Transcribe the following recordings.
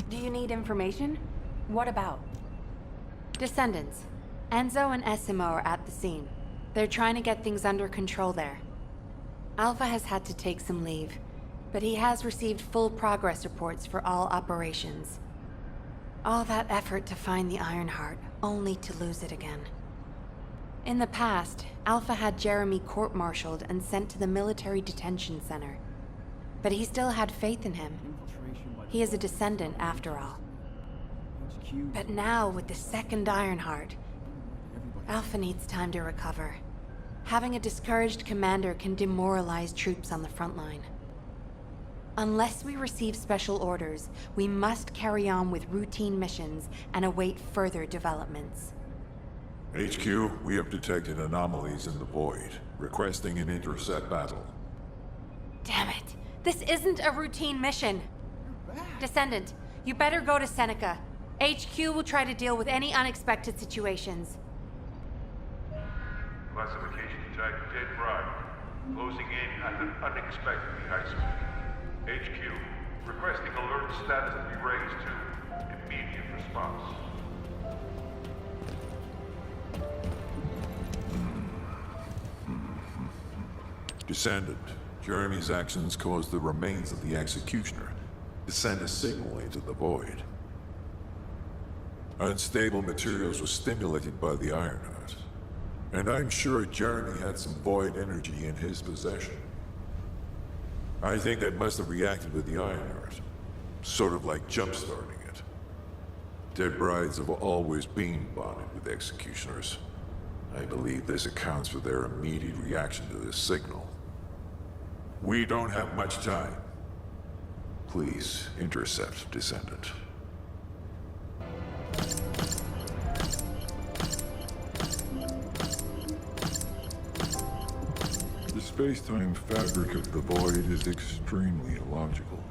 Do you need information? What about? Descendants. Enzo and Essimo are at the scene. They're trying to get things under control there. Alpha has had to take some leave, but he has received full progress reports for all operations. All that effort to find the Ironheart, only to lose it again. In the past, Alpha had Jeremy court-martialed and sent to the military detention center. But he still had faith in him. He is a Descendant after all. But now, with the second Ironheart, Alpha needs time to recover. Having a discouraged commander can demoralize troops on the front line. Unless we receive special orders, we must carry on with routine missions and await further developments. HQ, we have detected anomalies in the void, requesting an intercept battle. Damn it! This isn't a routine mission! Descendant, you better go to Seneca. HQ will try to deal with any unexpected situations. Classification tag dead bride. Closing in at an unexpectedly high speed. HQ, requesting alert status to be raised to immediate response. Descendant, Jeremy's actions caused the remains of the Executioner to send a signal into the void. Unstable materials were stimulated by the Ironheart, and I'm sure Jeremy had some void energy in his possession. I think that must have reacted with the Ironheart, sort of like jump-starting it. Dead brides have always been bonded with Executioners. I believe this accounts for their immediate reaction to this signal. We don't have much time. Please intercept Descendant. The space-time fabric of the void is extremely illogical.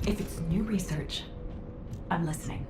If it's new research, I'm listening.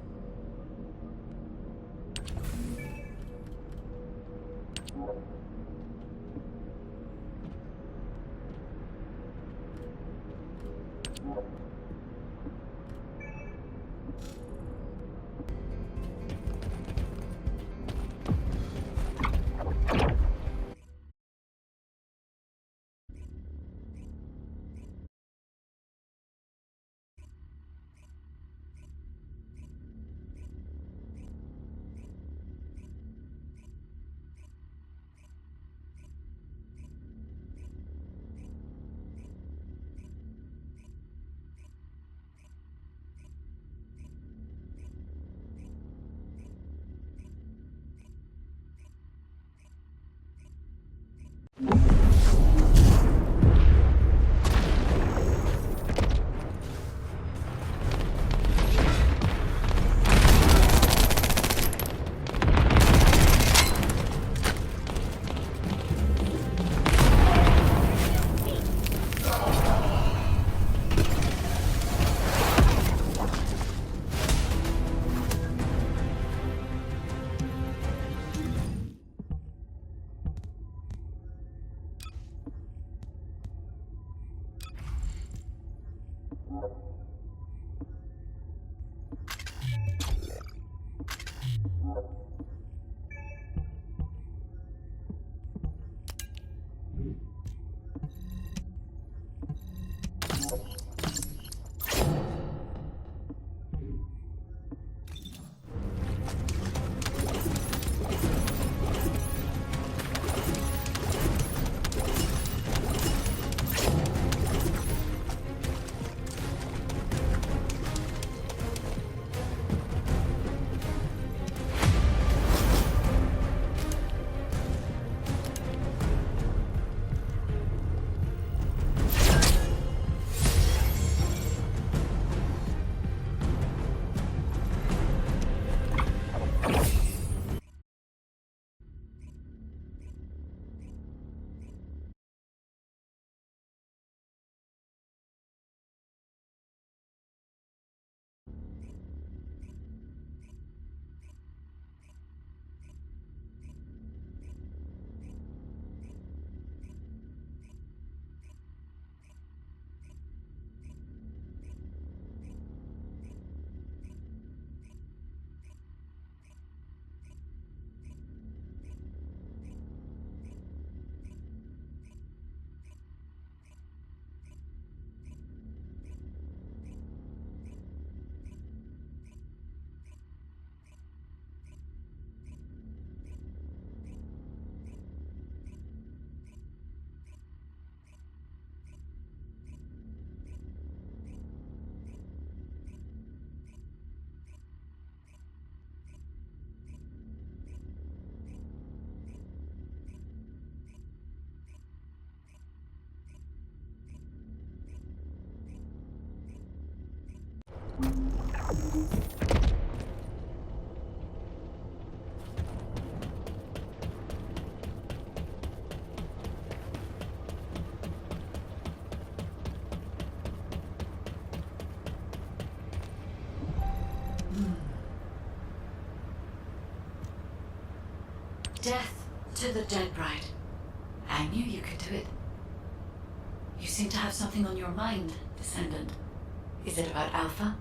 Death to the dead bride. I knew you could do it. You seem to have something on your mind, Descendant. Is it about Alpha?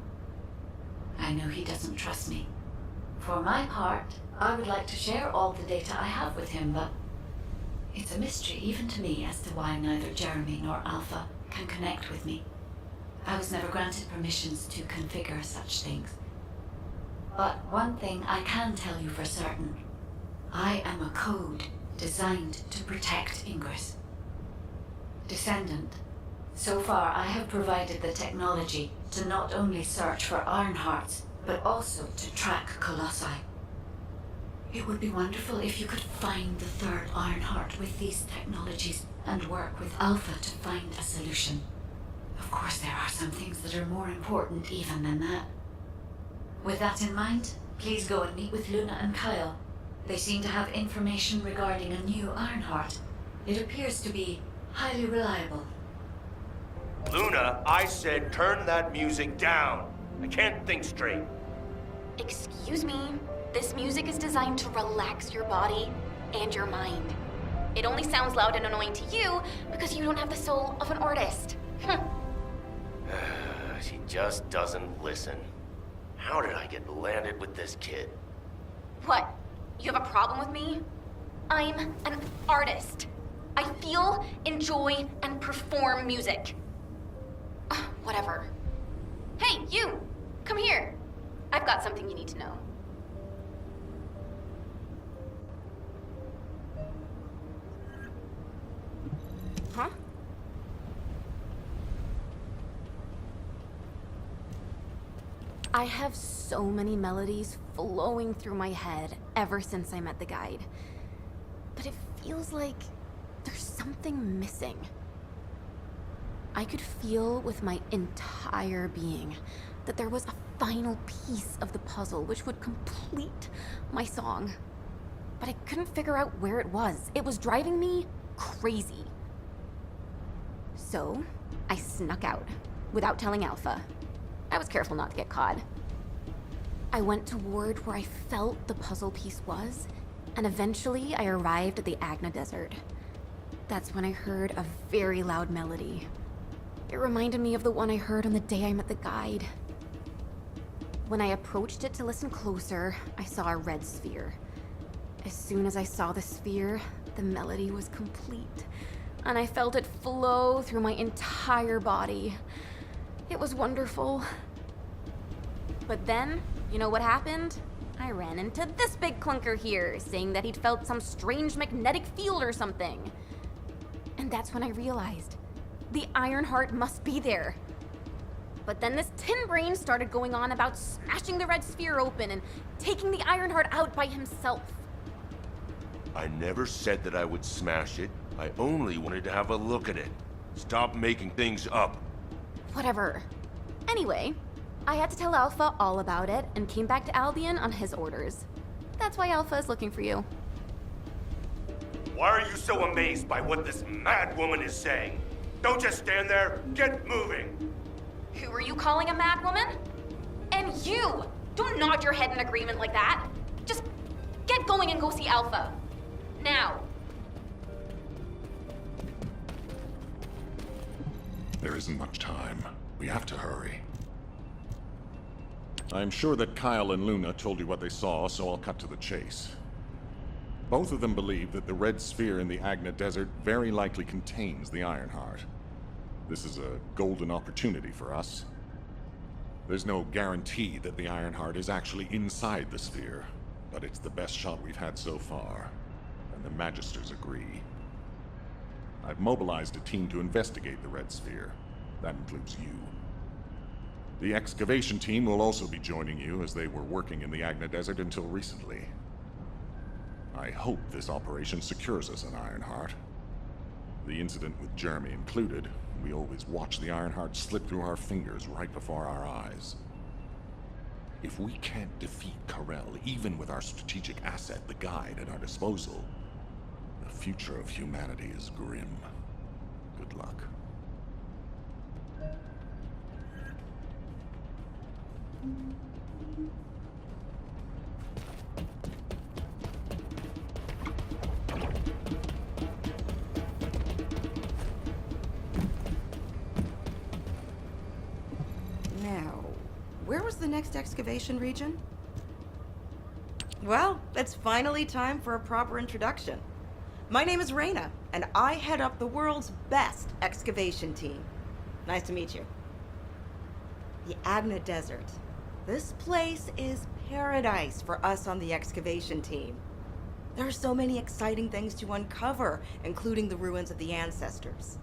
I know he doesn't trust me. For my part, I would like to share all the data I have with him, but it's a mystery even to me as to why neither Jeremy nor Alpha can connect with me. I was never granted permissions to configure such things. But one thing I can tell you for certain. I am a code designed to protect Ingress. Descendant, so far I have provided the technology to not only search for Ironhearts, but also to track Colossi. It would be wonderful if you could find the third Ironheart with these technologies and work with Alpha to find a solution. Of course, there are some things that are more important even than that. With that in mind, please go and meet with Luna and Kyle. They seem to have information regarding a new Ironheart. It appears to be highly reliable. Luna, I said turn that music down. I can't think straight. Excuse me. This music is designed to relax your body and your mind. It only sounds loud and annoying to you because you don't have the soul of an artist. She just doesn't listen. How did I get landed with this kid? What? You have a problem with me? I'm an artist. I feel, enjoy, and perform music. Whatever. Hey, you! Come here. I've got something you need to know. Huh? I have so many melodies flowing through my head ever since I met the guide. But it feels like there's something missing. I could feel with my entire being that there was a final piece of the puzzle which would complete my song. But I couldn't figure out where it was. It was driving me crazy. So, I snuck out without telling Alpha. I was careful not to get caught. I went toward where I felt the puzzle piece was, and eventually I arrived at the Agna Desert. That's when I heard a very loud melody. It reminded me of the one I heard on the day I met the guide. When I approached it to listen closer, I saw a red sphere. As soon as I saw the sphere, the melody was complete, and I felt it flow through my entire body. It was wonderful. But then, you know what happened? I ran into this big clunker here, saying that he'd felt some strange magnetic field or something. And that's when I realized the Ironheart must be there. But then this tin brain started going on about smashing the red sphere open and taking the Ironheart out by himself. I never said that I would smash it. I only wanted to have a look at it. Stop making things up. Whatever. Anyway, I had to tell Alpha all about it and came back to Albion on his orders. That's why Alpha is looking for you. Why are you so amazed by what this mad woman is saying? Don't just stand there. Get moving. Who are you calling a mad woman? And you! Don't nod your head in agreement like that. Just get going and go see Alpha. Now. There isn't much time. We have to hurry. I'm sure that Kyle and Luna told you what they saw, so I'll cut to the chase. Both of them believe that the red sphere in the Agna Desert very likely contains the Ironheart. This is a golden opportunity for us. There's no guarantee that the Ironheart is actually inside the sphere, but it's the best shot we've had so far, and the Magisters agree. I've mobilized a team to investigate the red sphere. That includes you. The excavation team will also be joining you, as they were working in the Agna Desert until recently. I hope this operation secures us an Ironheart. The incident with Jeremy included, we always watch the Ironheart slip through our fingers right before our eyes. If we can't defeat Karel, even with our strategic asset, the Guide, at our disposal, the future of humanity is grim. Good luck. was the next excavation region? Well, it's finally time for a proper introduction. My name is Reyna, and I head up the world's best excavation team. Nice to meet you. The Agna Desert. This place is paradise for us on the excavation team. There are so many exciting things to uncover, including the ruins of the ancestors.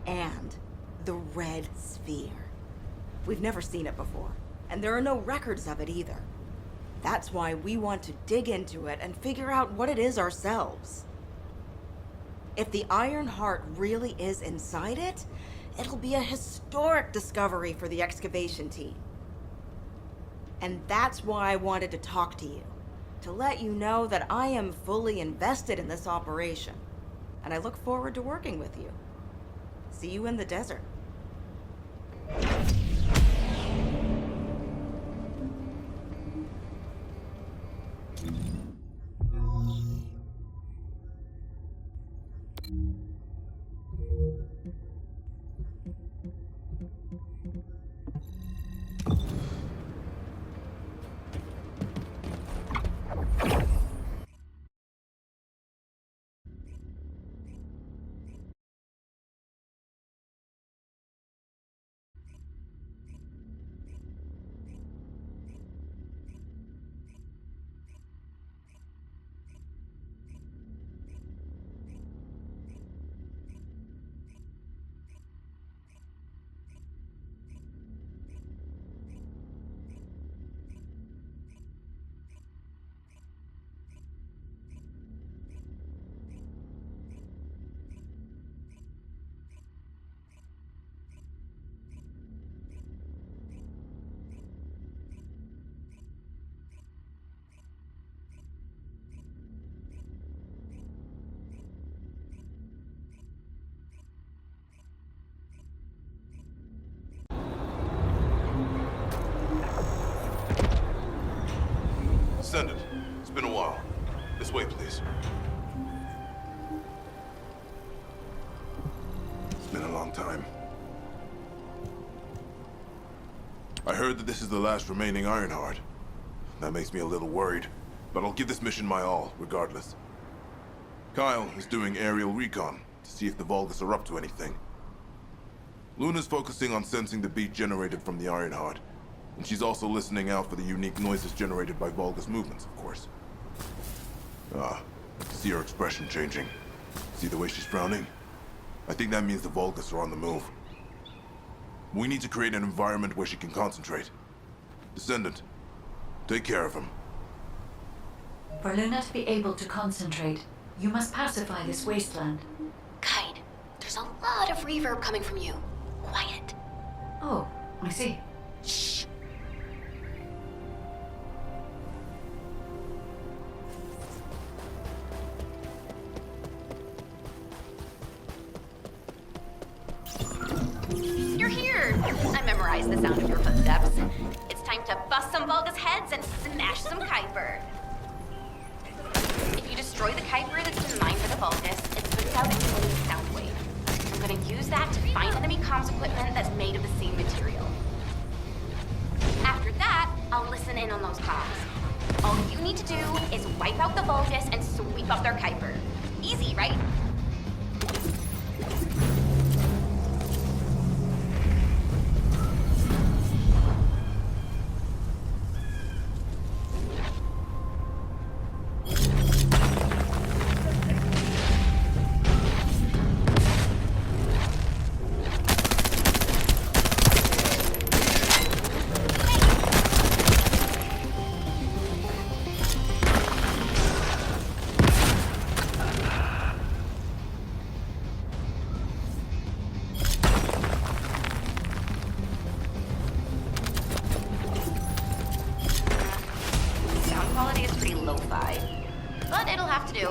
And the Red Sphere. We've never seen it before, and there are no records of it either. That's why we want to dig into it and figure out what it is ourselves. If the Iron Heart really is inside it, it'll be a historic discovery for the excavation team. And that's why I wanted to talk to you, to let you know that I am fully invested in this operation, and I look forward to working with you. See you in the desert. Descendant, it's been a while. This way, please. It's been a long time. I heard that this is the last remaining Ironheart. That makes me a little worried, but I'll give this mission my all, regardless. Kyle is doing aerial recon to see if the Vulgus are up to anything. Luna's focusing on sensing the beat generated from the Ironheart, and she's also listening out for the unique noises generated by Vulgus movements, of course. See her expression changing. See the way she's frowning? I think that means the Vulgus are on the move. We need to create an environment where she can concentrate. Descendant, take care of him. For Luna to be able to concentrate, you must pacify this wasteland. Kite, there's a lot of reverb coming from you. Quiet. Oh, I see. Shh. You're here! I memorized the sound of your footsteps. It's time to bust some Vulgus heads and smash some Kuiper. If you destroy the Kuiper that's been mined for the Vulgus, it puts out a unique sound wave. I'm gonna use that to find enemy comms equipment that's made of the same material. After that, I'll listen in on those comms. All you need to do is wipe out the Vulgus and sweep up their Kuiper. Easy, right? Quality is pretty lo-fi, but it'll have to do.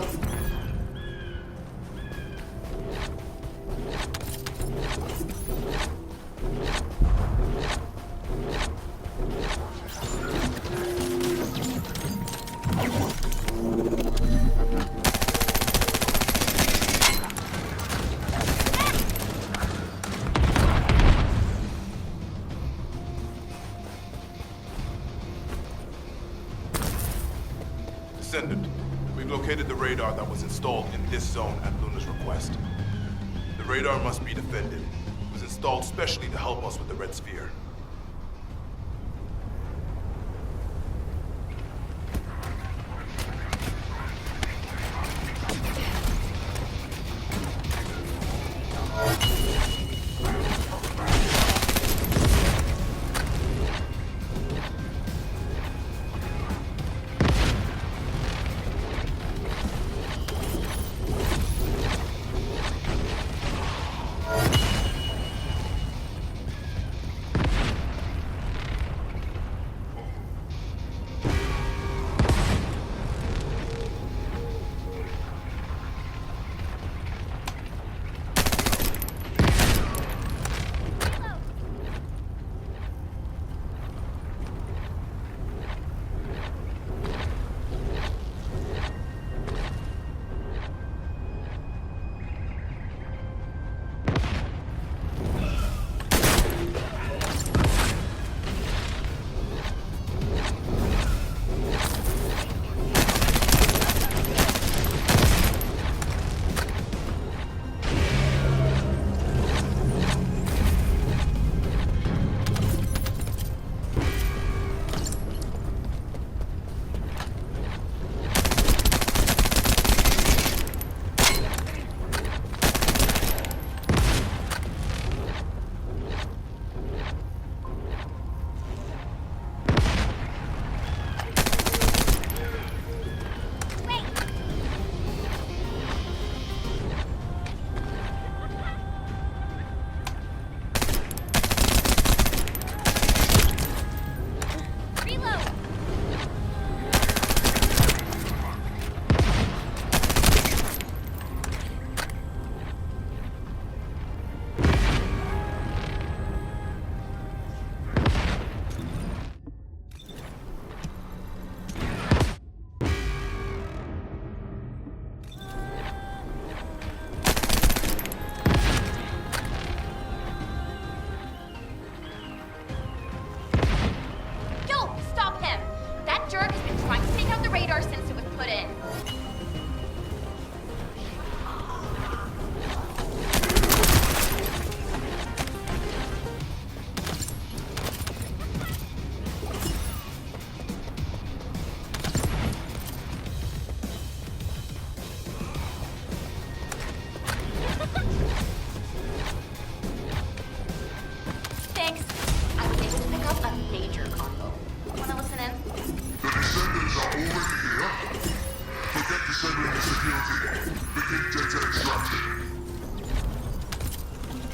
Descendant. We've located the radar that was installed in this zone at Luna's request. The radar must be defended. It was installed specially to help us with the Red Sphere.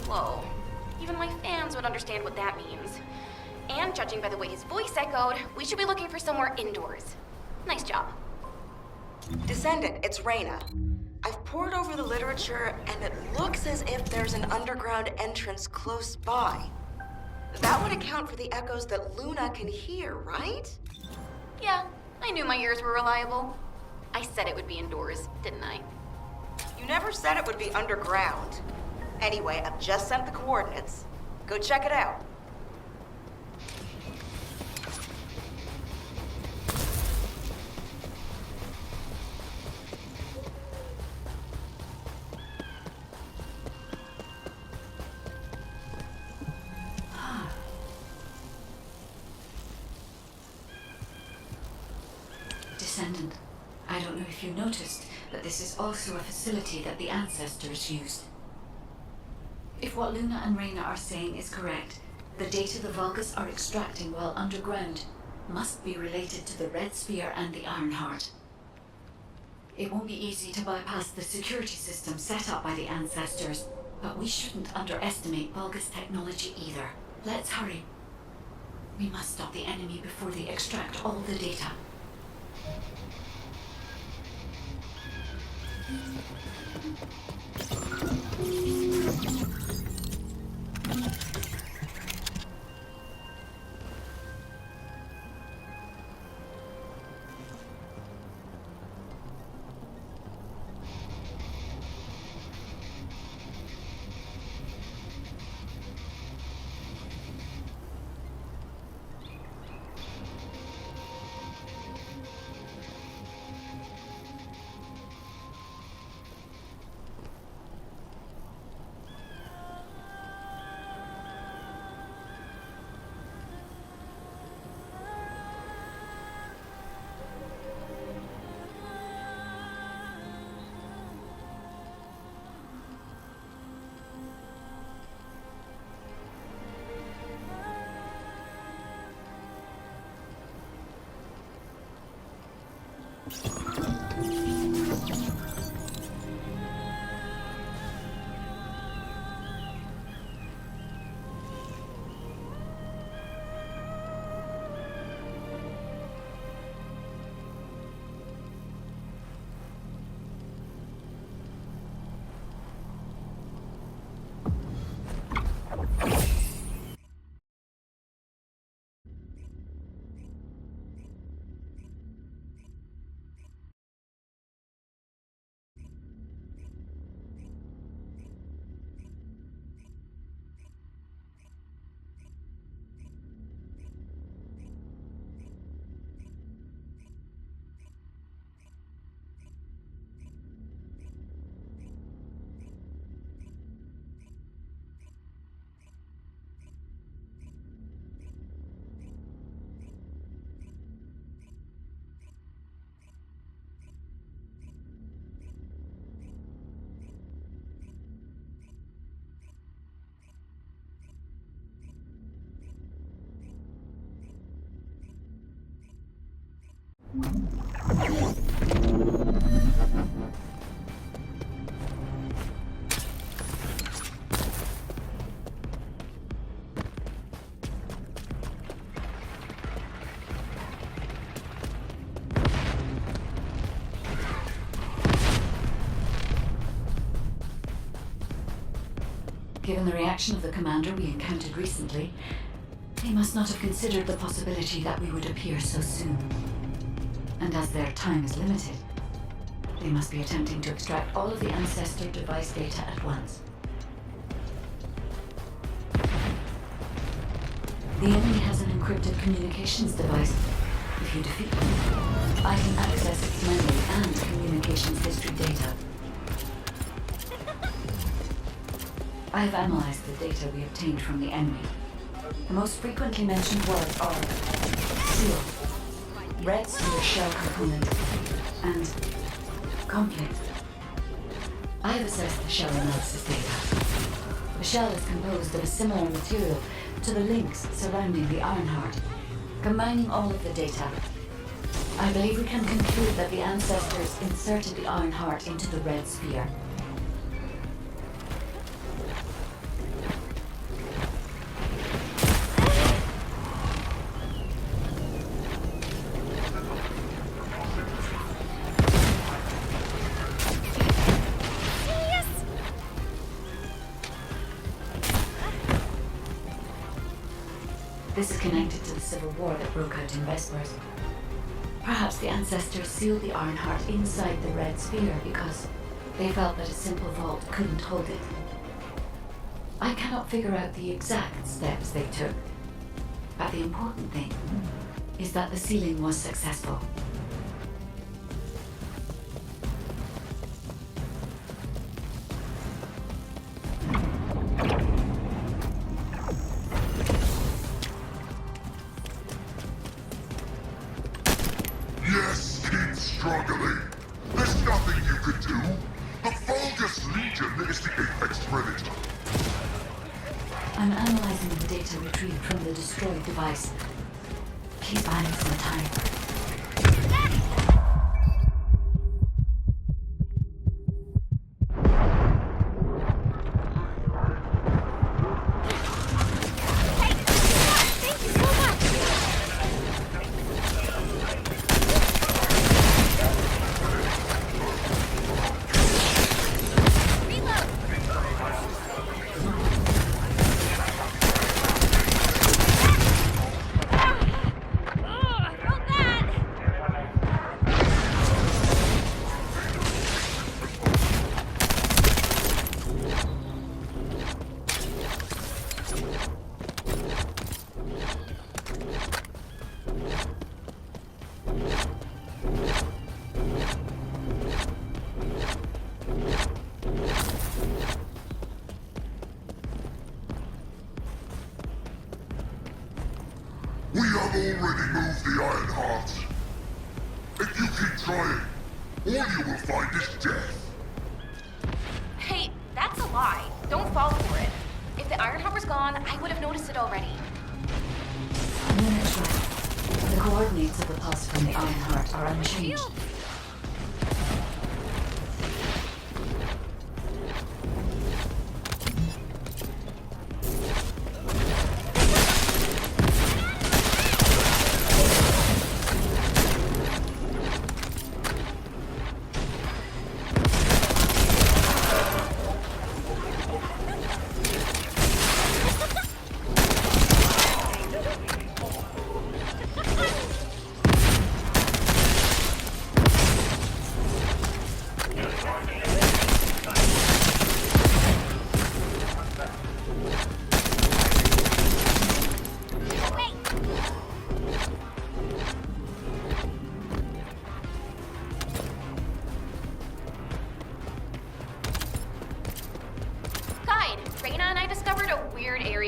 Whoa. Even my fans would understand what that means. And judging by the way his voice echoed, we should be looking for somewhere indoors. Nice job. Descendant, it's Reyna. I've pored over the literature, and it looks as if there's an underground entrance close by. That would account for the echoes that Luna can hear, right? Yeah, I knew my ears were reliable. I said it would be indoors, didn't I? You never said it would be underground. Anyway, I've just sent the coordinates. Go check it out. Descendant, I don't know if you noticed, but this is also a facility that the ancestors used. If what Luna and Reyna are saying is correct, the data the Vulgus are extracting while underground must be related to the Red Sphere and the Ironheart. It won't be easy to bypass the security system set up by the ancestors, but we shouldn't underestimate Vulgus technology either. Let's hurry. We must stop the enemy before they extract all the data. Given the reaction of the commander we encountered recently, they must not have considered the possibility that we would appear so soon. And as their time is limited, they must be attempting to extract all of the Ancestor device data at once. The enemy has an encrypted communications device. If you defeat them, I can access its memory and communications history data. I have analyzed the data we obtained from the enemy. The most frequently mentioned words are seal, red sphere shell component, and conflict. I have assessed the shell analysis data. The shell is composed of a similar material to the links surrounding the Ironheart. Combining all of the data, I believe we can conclude that the Ancestors inserted the Ironheart into the red sphere. This is connected to the civil war that broke out in Vespers. Perhaps the Ancestors sealed the Ironheart inside the red sphere because they felt that a simple vault couldn't hold it. I cannot figure out the exact steps they took, but the important thing is that the sealing was successful. Yes, keep struggling. There's nothing you can do. The Vulgus Legion is the apex predator. I'm analyzing the data retrieved from the destroyed device. Please buy me some time. We have already moved the Ironheart. If you keep trying, all you will find is death. Hey, that's a lie. Don't fall for it. If the Ironhopper's gone, I would have noticed it already. That's right. The coordinates of the pulse from the Ironheart are unchanged.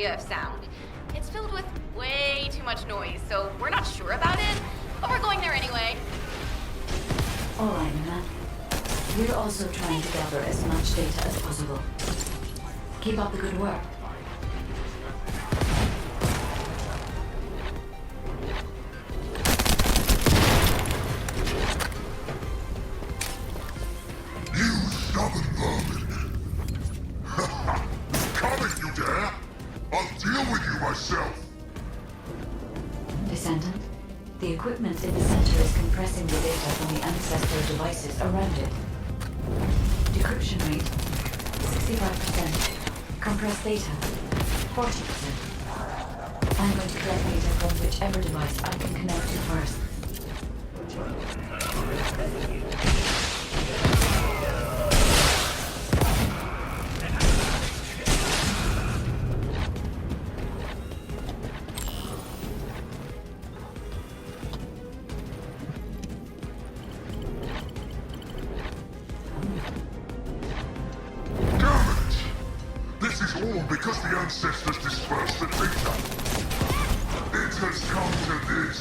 Of sound. It's filled with way too much noise, so we're not sure about it, but we're going there anyway. All right, Nina. We're also trying to gather as much data as possible. Keep up the good work. You stubborn vermin! Come if you dare! I'll deal with you myself! Descendant, the equipment in the center is compressing the data from the Ancestor devices around it. Decryption rate, 65%. Compressed data, 40%. I'm going to collect data from whichever device I can connect to first. This is all because the ancestors dispersed the data. It has come to this.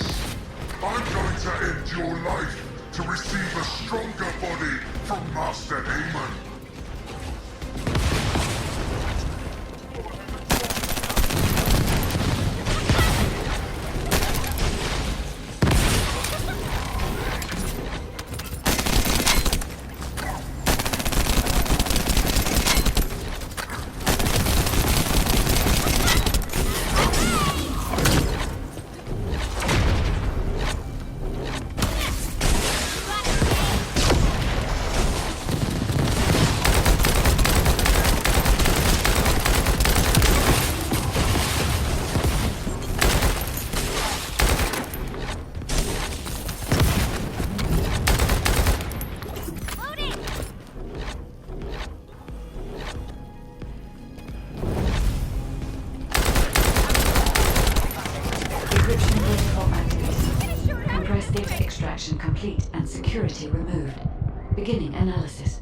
I'm going to end your life to receive a stronger body from Master Heyman. Complete and security removed. Beginning analysis.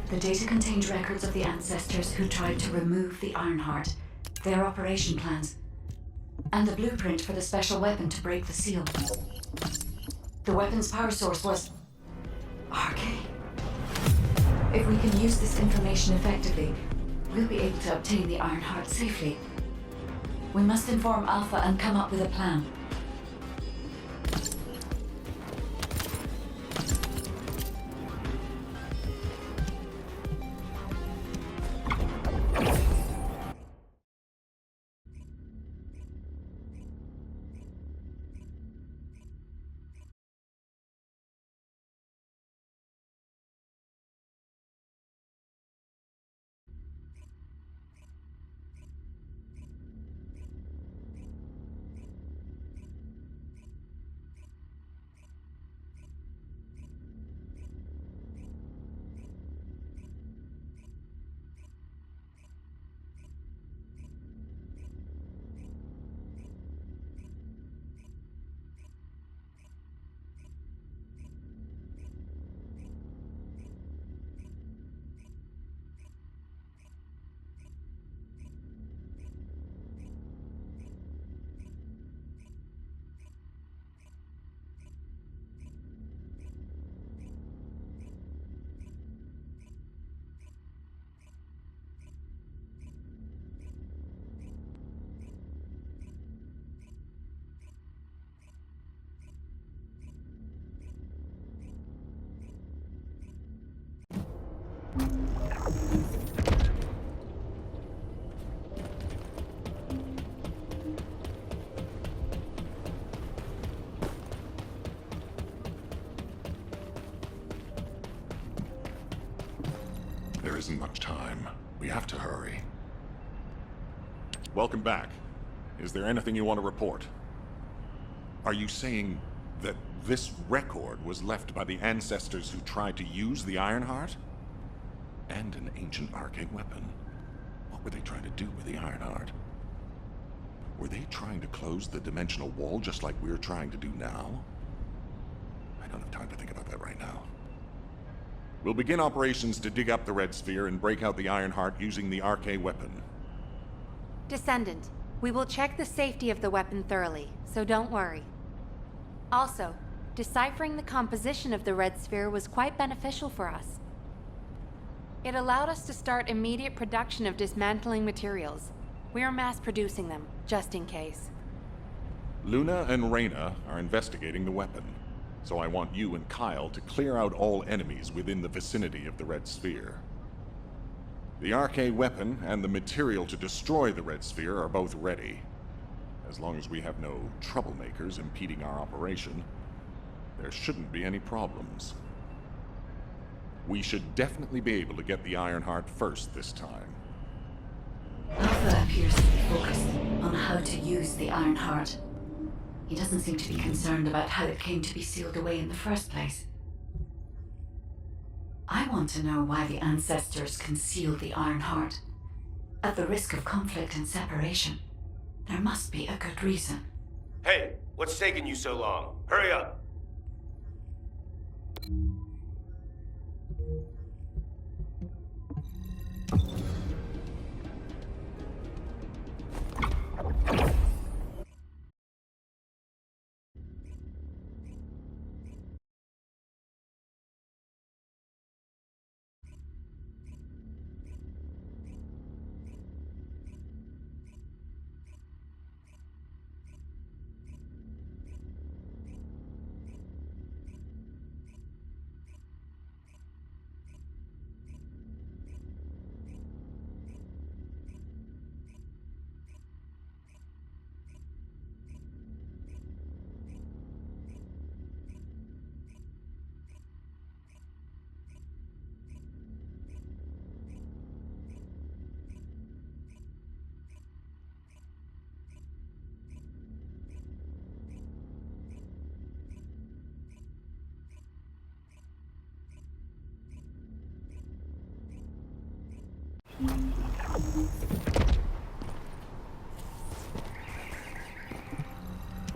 The data contained records of the ancestors who tried to remove the Ironheart, their operation plans, and the blueprint for the special weapon to break the seal. The weapon's power source was RK. If we can use this information effectively, we'll be able to obtain the Ironheart safely. We must inform Alpha and come up with a plan. There isn't much time. We have to hurry. Welcome back. Is there anything you want to report? Are you saying that this record was left by the ancestors who tried to use the Ironheart? And an ancient arcane weapon. What were they trying to do with the Ironheart? Were they trying to close the dimensional wall just like we're trying to do now? I don't have time to think about that right now. We'll begin operations to dig up the Red Sphere and break out the Ironheart using the arcane weapon. Descendant, we will check the safety of the weapon thoroughly, so don't worry. Also, deciphering the composition of the Red Sphere was quite beneficial for us. It allowed us to start immediate production of dismantling materials. We are mass producing them, just in case. Luna and Reyna are investigating the weapon, so I want you and Kyle to clear out all enemies within the vicinity of the Red Sphere. The arcane weapon and the material to destroy the Red Sphere are both ready. As long as we have no troublemakers impeding our operation, there shouldn't be any problems. We should definitely be able to get the Ironheart first this time. Alpha appears to be focused on how to use the Iron Heart. He doesn't seem to be concerned about how it came to be sealed away in the first place. I want to know why the ancestors concealed the Iron Heart. At the risk of conflict and separation, there must be a good reason. Hey, what's taking you so long? Hurry up!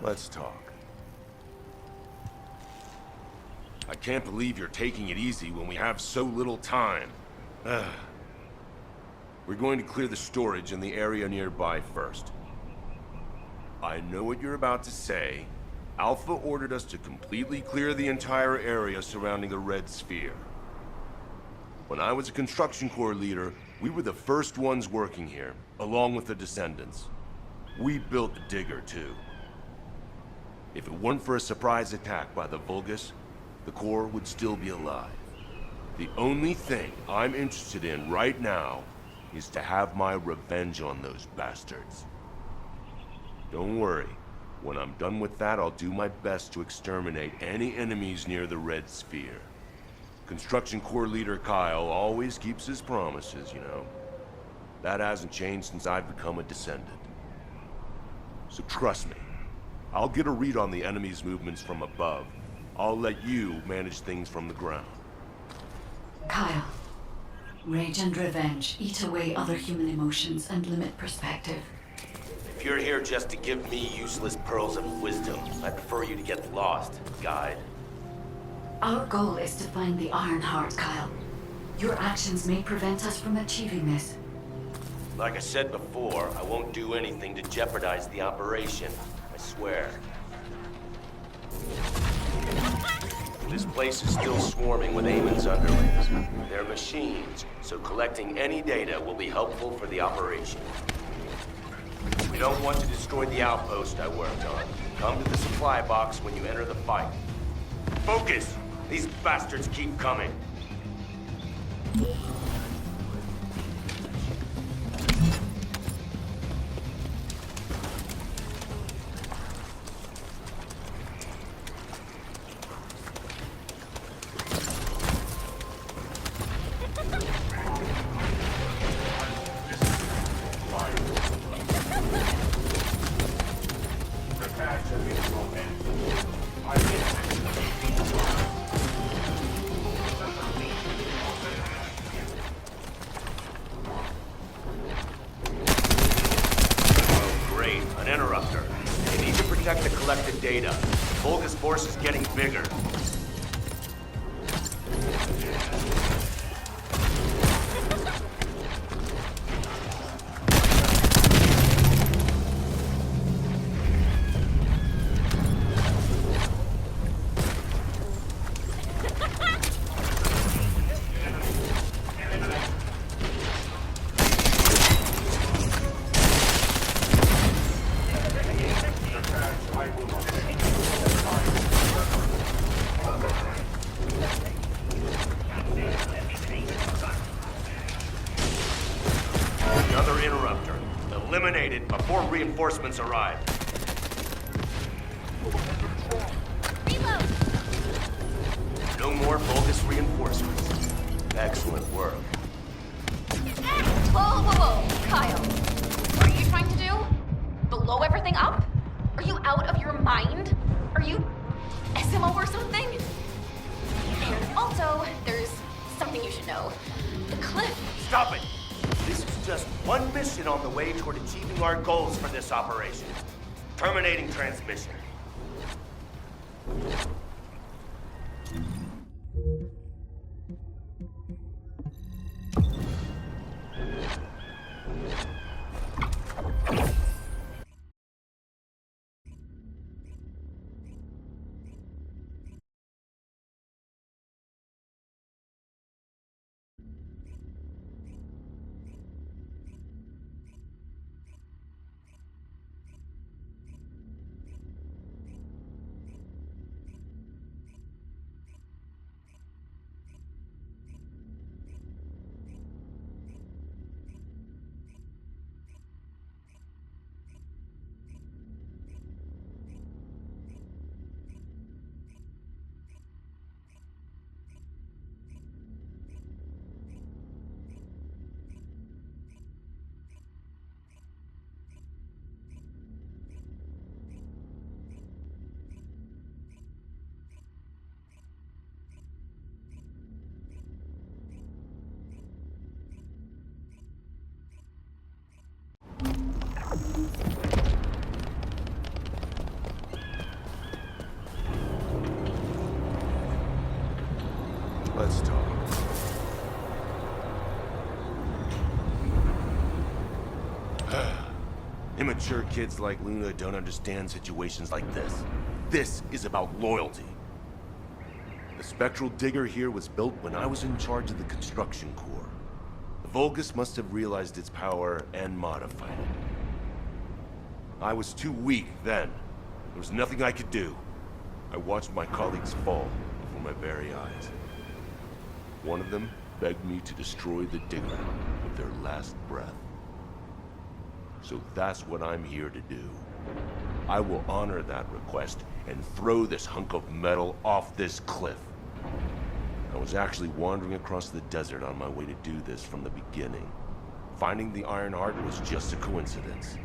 Let's talk. I can't believe you're taking it easy when we have so little time. We're going to clear the storage in the area nearby first. I know what you're about to say. Alpha ordered us to completely clear the entire area surrounding the Red Sphere. When I was a construction corps leader, we were the first ones working here, along with the Descendants. We built the digger, too. If it weren't for a surprise attack by the Vulgus, the Corps would still be alive. The only thing I'm interested in right now is to have my revenge on those bastards. Don't worry. When I'm done with that, I'll do my best to exterminate any enemies near the Red Sphere. Construction Corps leader Kyle always keeps his promises, you know. That hasn't changed since I've become a Descendant. So trust me. I'll get a read on the enemy's movements from above. I'll let you manage things from the ground. Kyle, rage and revenge eat away other human emotions and limit perspective. If you're here just to give me useless pearls of wisdom, I prefer you to get lost, guide. Our goal is to find the Iron Heart, Kyle. Your actions may prevent us from achieving this. Like I said before, I won't do anything to jeopardize the operation. I swear. This place is still swarming with Eamon's underlings. They're machines, so collecting any data will be helpful for the operation. We don't want to destroy the outpost I worked on. Come to the supply box when you enter the fight. Focus! These bastards keep coming. Protect the collected data. Vulgus force is getting bigger. Another interrupter. Eliminated before reinforcements arrive. Reload! No more Vulgus reinforcements. Excellent work. Ah! Whoa, whoa, whoa, Kyle. What are you trying to do? Blow everything up? Are you out of your mind? Are you SMO or something? And also, there's something you should know. The cliff. Stop it! This is just one mission on the way toward achieving our goals for this operation. Terminating transmission. Let's talk. Immature kids like Luna don't understand situations like this. This is about loyalty. The spectral digger here was built when I was in charge of the construction corps. The Vulgus must have realized its power and modified it. I was too weak then. There was nothing I could do. I watched my colleagues fall before my very eyes. One of them begged me to destroy the digger with their last breath. So that's what I'm here to do. I will honor that request and throw this hunk of metal off this cliff. I was actually wandering across the desert on my way to do this from the beginning. Finding the Iron Heart was just a coincidence.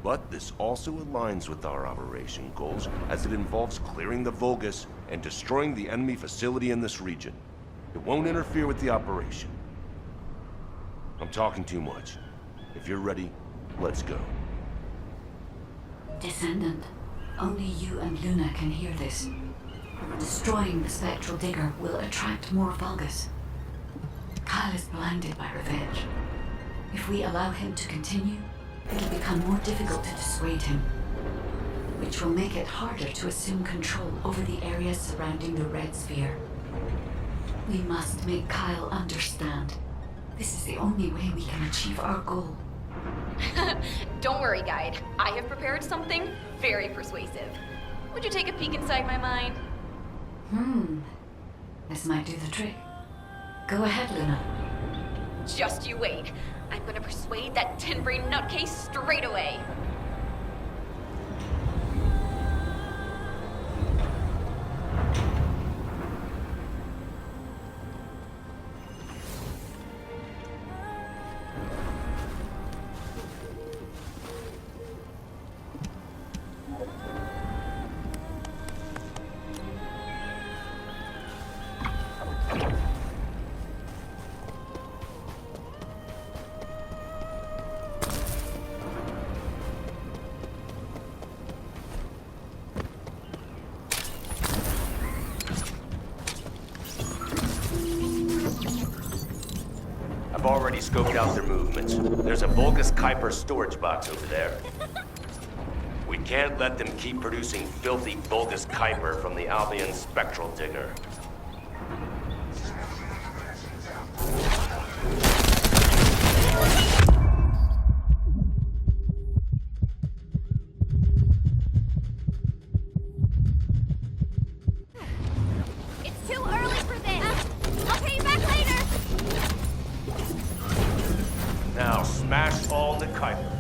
But this also aligns with our operation goals, as it involves clearing the Vulgus and destroying the enemy facility in this region. It won't interfere with the operation. I'm talking too much. If you're ready, let's go. Descendant, only you and Luna can hear this. Destroying the spectral digger will attract more Vulgus. Kyle is blinded by revenge. If we allow him to continue, it'll become more difficult to dissuade him, which will make it harder to assume control over the areas surrounding the Red Sphere. We must make Kyle understand. This is the only way we can achieve our goal. Don't worry, Guide. I have prepared something very persuasive. Would you take a peek inside my mind? This might do the trick. Go ahead, Luna. Just you wait. I'm gonna persuade that tin-brain nutcase straight away. I've already scoped out their movements. There's a Vulgus Kuiper storage box over there. We can't let them keep producing filthy Vulgus Kuiper from the Albion spectral digger. It's too early for this! I'll pay you back later! Now smash all the Kuiper.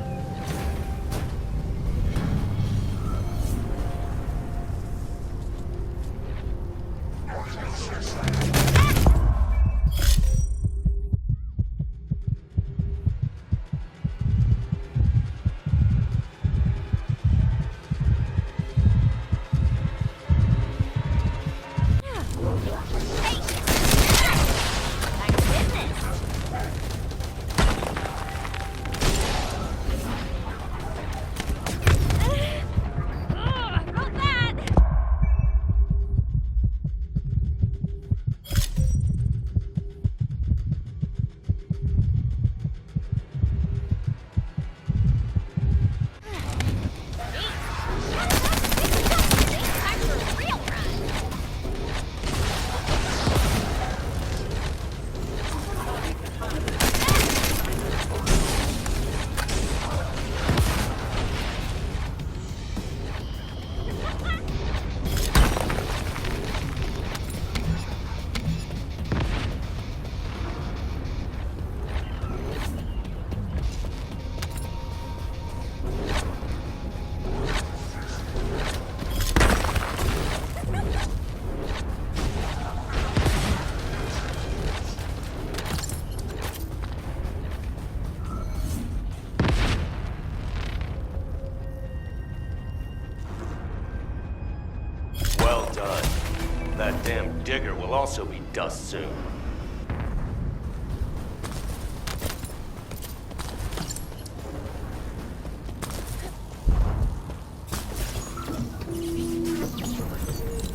digger will also be dust soon.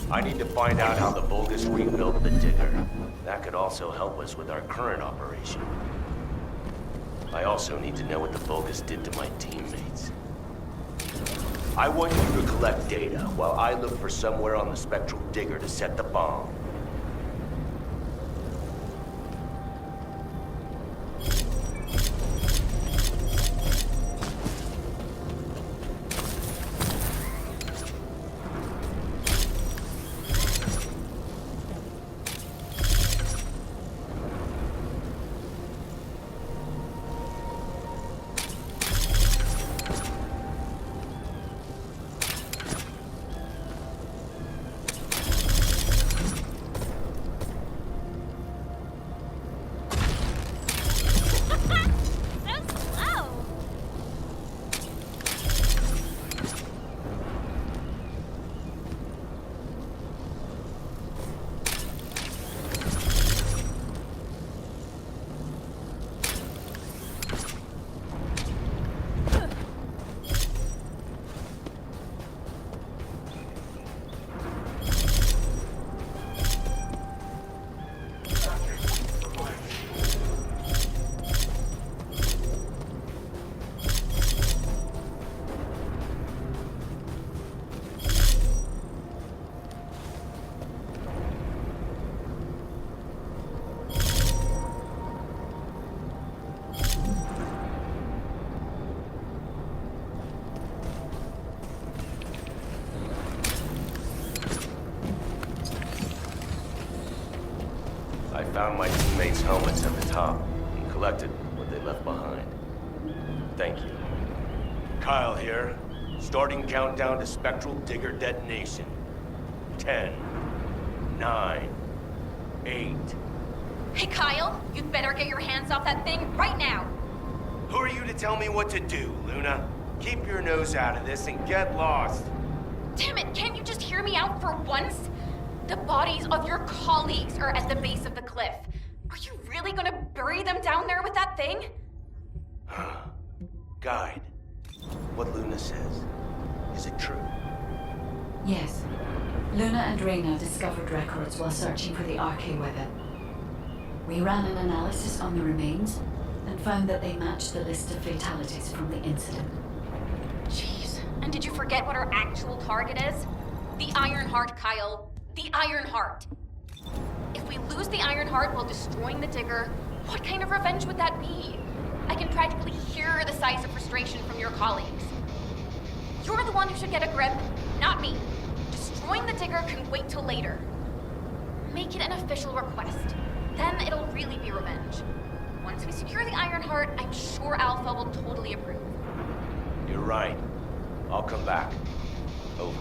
I need to find out how the Vulgus rebuilt the digger. That could also help us with our current operation. I also need to know what the Vulgus did to my teammates. I want you to collect data while I look for somewhere on the spectral digger to set the bomb. I found my teammates' helmets at the top and collected what they left behind. Thank you. Kyle here. Starting countdown to spectral digger detonation. 10, 9, 8. Hey, Kyle, you'd better get your hands off that thing right now. Who are you to tell me what to do, Luna? Keep your nose out of this and get lost. Damn it, can't you just hear me out for once? The bodies of your colleagues are at the base of the cliff. Are you really gonna bury them down there with that thing? Guide. What Luna says, is it true? Yes. Luna and Reyna discovered records while searching for the RK weapon. We ran an analysis on the remains and found that they matched the list of fatalities from the incident. Jeez. And did you forget what our actual target is? The Ironheart, Kyle. The Ironheart. If we lose the Ironheart while destroying the digger, what kind of revenge would that be? I can practically hear the sighs of frustration from your colleagues. You're the one who should get a grip, not me. Destroying the digger can wait till later. Make it an official request. Then it'll really be revenge. Once we secure the Ironheart, I'm sure Alpha will totally approve. You're right. I'll come back. Over.